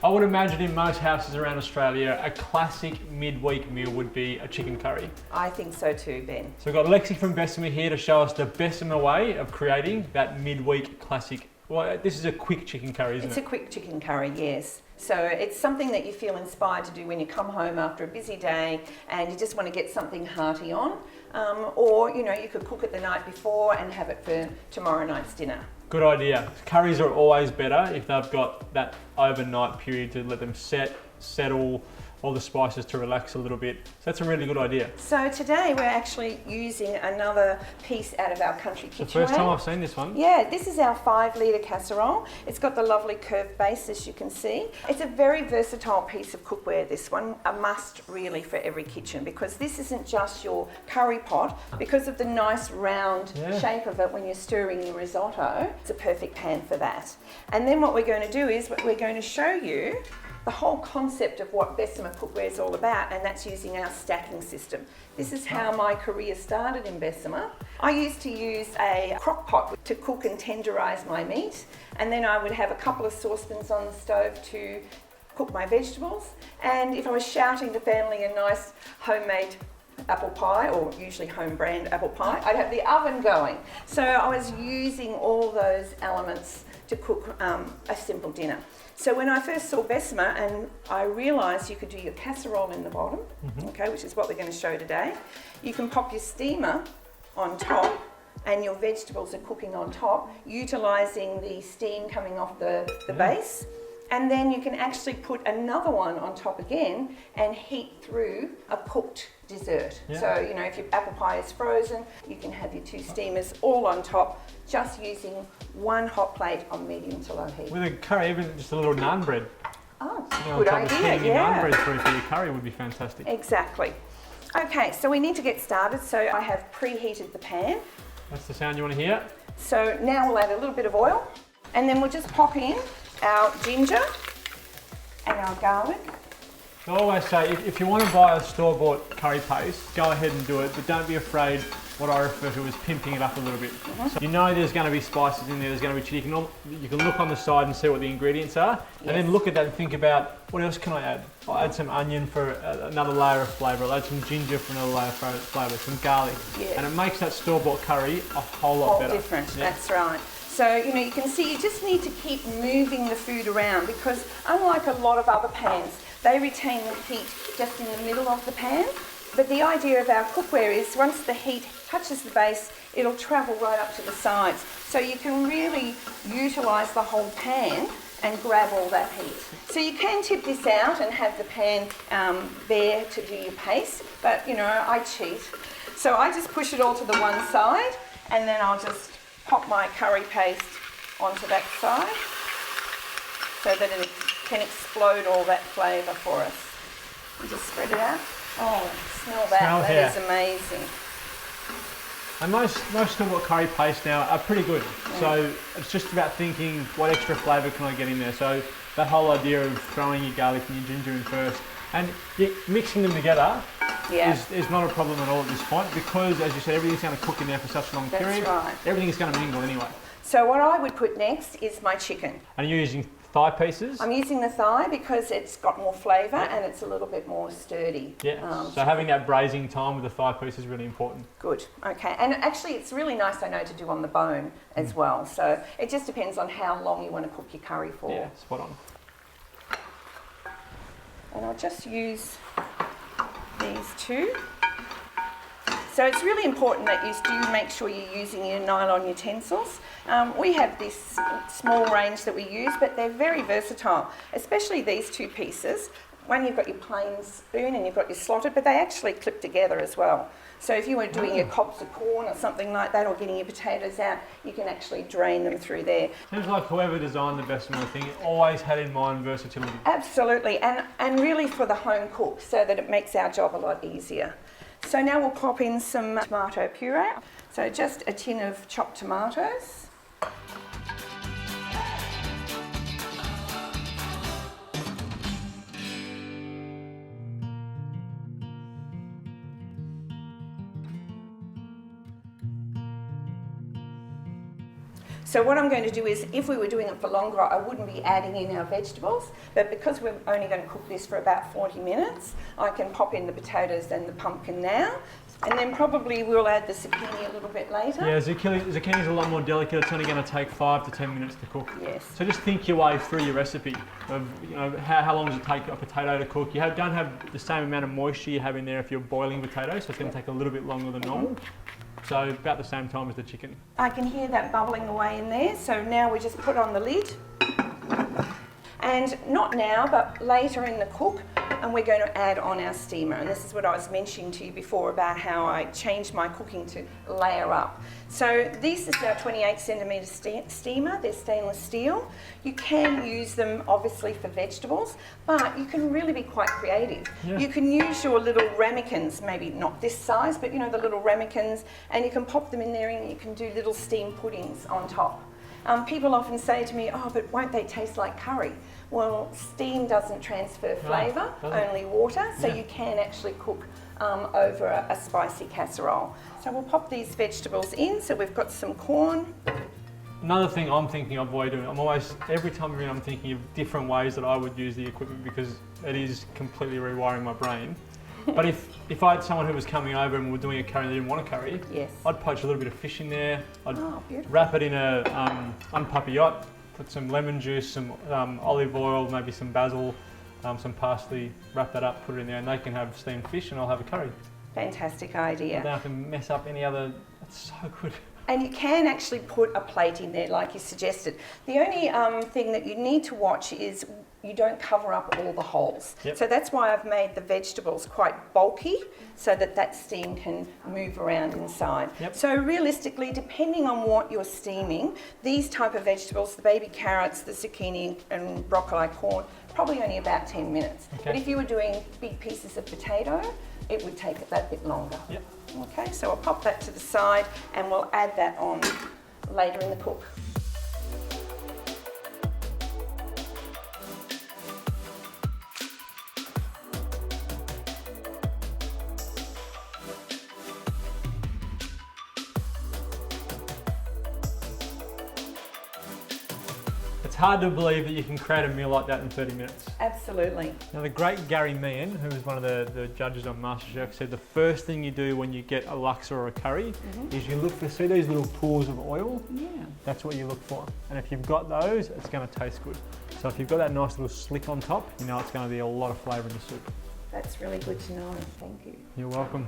I would imagine in most houses around Australia, a classic midweek meal would be a chicken curry. I think so too, Ben. So we've got Lexi from Bessemer here to show us the Bessemer way of creating that midweek classic. Well, this is a quick chicken curry, isn't it? It's a quick chicken curry, yes. So it's something that you feel inspired to do when you come home after a busy day and you just want to get something hearty on. Or, you know, you could cook it the night before and have it for tomorrow night's dinner. Good idea. Curries are always better if they've got that overnight period to let them settle, all the spices to relax a little bit. So that's a really good idea. So today we're actually using another piece out of our country kitchen. The first time I've seen this one. Yeah, this is our 5-litre casserole. It's got the lovely curved base, as you can see. It's a very versatile piece of cookware, this one. A must really for every kitchen, because this isn't just your curry pot. Because of the nice round shape of it when you're stirring your risotto, it's a perfect pan for that. And then what we're going to do is we're going to show you the whole concept of what Bessemer Cookware is all about, and that's using our stacking system. This is how my career started in Bessemer. I used to use a crock pot to cook and tenderise my meat, and then I would have a couple of saucepans on the stove to cook my vegetables. And if I was shouting to family a nice homemade apple pie, or usually home brand apple pie, I'd have the oven going. So I was using all those elements to cook a simple dinner. So when I first saw Bessemer, and I realised you could do your casserole in the bottom, okay, which is what we're going to show today. You can pop your steamer on top, and your vegetables are cooking on top, utilising the steam coming off the base. And then you can actually put another one on top again and heat through a cooked dessert. Yeah. So, you know, if your apple pie is frozen, you can have your 2 steamers all on top, just using one hot plate on medium to low heat. With a curry, even just a little naan bread. Oh, you know, good idea, naan bread through for your curry would be fantastic. Exactly. Okay, so we need to get started. So I have preheated the pan. That's the sound you want to hear. So now we'll add a little bit of oil, and then we'll just pop in our ginger and our garlic. I always say, if you want to buy a store-bought curry paste, go ahead and do it, but don't be afraid what I refer to as pimping it up a little bit. So you know there's going to be spices in there, there's going to be chili. You can look on the side and see what the ingredients are, and then look at that and think about, what else can I add? I'll add some onion for another layer of flavour, I'll add some ginger for another layer of flavour, some garlic, and it makes that store-bought curry a whole lot better. Different, that's right. So, you know, you can see you just need to keep moving the food around, because unlike a lot of other pans, they retain the heat just in the middle of the pan. But the idea of our cookware is once the heat touches the base, it'll travel right up to the sides. So you can really utilise the whole pan and grab all that heat. So you can tip this out and have the pan bare to do your paste, but, you know, I cheat. So I just push it all to the one side, and then I'll just pop my curry paste onto that side so that it can explode all that flavour for us. And just spread it out. Oh, smell that. That is amazing. And most store-bought curry paste now are pretty good. So it's just about thinking, what extra flavour can I get in there? So that whole idea of throwing your garlic and your ginger in first and mixing them together is not a problem at all at this point, because, as you said, everything's going to cook in there for such a long period. That's right. Everything is going to mingle anyway. So what I would put next is my chicken. And you're using thigh pieces? I'm using the thigh because it's got more flavour and it's a little bit more sturdy. Yeah, so having that braising time with the thigh piece is really important. Good, okay. And actually it's really nice, I know, to do on the bone as well. So it just depends on how long you want to cook your curry for. Yeah, spot on. And I'll just use these 2. So it's really important that you do make sure you're using your nylon utensils. We have this small range that we use, but they're very versatile, especially these 2 pieces. One, you've got your plain spoon and you've got your slotted, but they actually clip together as well. So if you were doing your cobs of corn or something like that, or getting your potatoes out, you can actually drain them through there. Seems like whoever designed the Bessemer thing always had in mind versatility. Absolutely, and really for the home cook, so that it makes our job a lot easier. So now we'll pop in some tomato puree. So just a tin of chopped tomatoes. So what I'm going to do is, if we were doing it for longer, I wouldn't be adding in our vegetables, but because we're only going to cook this for about 40 minutes, I can pop in the potatoes and the pumpkin now, and then probably we'll add the zucchini a little bit later. Yeah, zucchini's a lot more delicate. It's only going to take 5 to 10 minutes to cook. Yes. So just think your way through your recipe of, you know, how long does it take a potato to cook. You don't have the same amount of moisture you have in there if you're boiling potatoes, so it's going to take a little bit longer than normal. So about the same time as the chicken. I can hear that bubbling away in there, so now we just put on the lid. And not now, but later in the cook, and we're going to add on our steamer. And this is what I was mentioning to you before about how I changed my cooking to layer up. So this is our 28 centimetre steamer. They're stainless steel. You can use them obviously for vegetables, but you can really be quite creative. Yeah. You can use your little ramekins, maybe not this size, but you know, the little ramekins, and you can pop them in there and you can do little steamed puddings on top. People often say to me, oh, but won't they taste like curry? Well, steam doesn't transfer flavour, only water, so you can actually cook over a spicy casserole. So we'll pop these vegetables in. So we've got some corn. Another thing I'm thinking of while doing, every time I'm thinking of different ways that I would use the equipment, because it is completely rewiring my brain. But if I had someone who was coming over and we were doing a curry and they didn't want a curry, yes, I'd poach a little bit of fish in there. I'd beautiful. wrap it in a unpapillote, put some lemon juice, some olive oil, maybe some basil, some parsley, wrap that up, put it in there, and they can have steamed fish and I'll have a curry. Fantastic idea. And then I can mess up any other, it's so good. And you can actually put a plate in there like you suggested. The only thing that you need to watch is you don't cover up all the holes. Yep. So that's why I've made the vegetables quite bulky so that steam can move around inside. Yep. So realistically, depending on what you're steaming, these type of vegetables, the baby carrots, the zucchini and broccoli, corn, probably only about 10 minutes. Okay. But if you were doing big pieces of potato, it would take that bit longer. Yep. Okay, so I'll pop that to the side and we'll add that on later in the cook. It's hard to believe that you can create a meal like that in 30 minutes. Absolutely. Now the great Gary Meehan, who was one of the judges on MasterChef, said the first thing you do when you get a laksa or a curry is you look for, see these little pools of oil? Yeah. That's what you look for. And if you've got those, it's going to taste good. So if you've got that nice little slick on top, you know it's going to be a lot of flavour in the soup. That's really good to know. Thank you. You're welcome.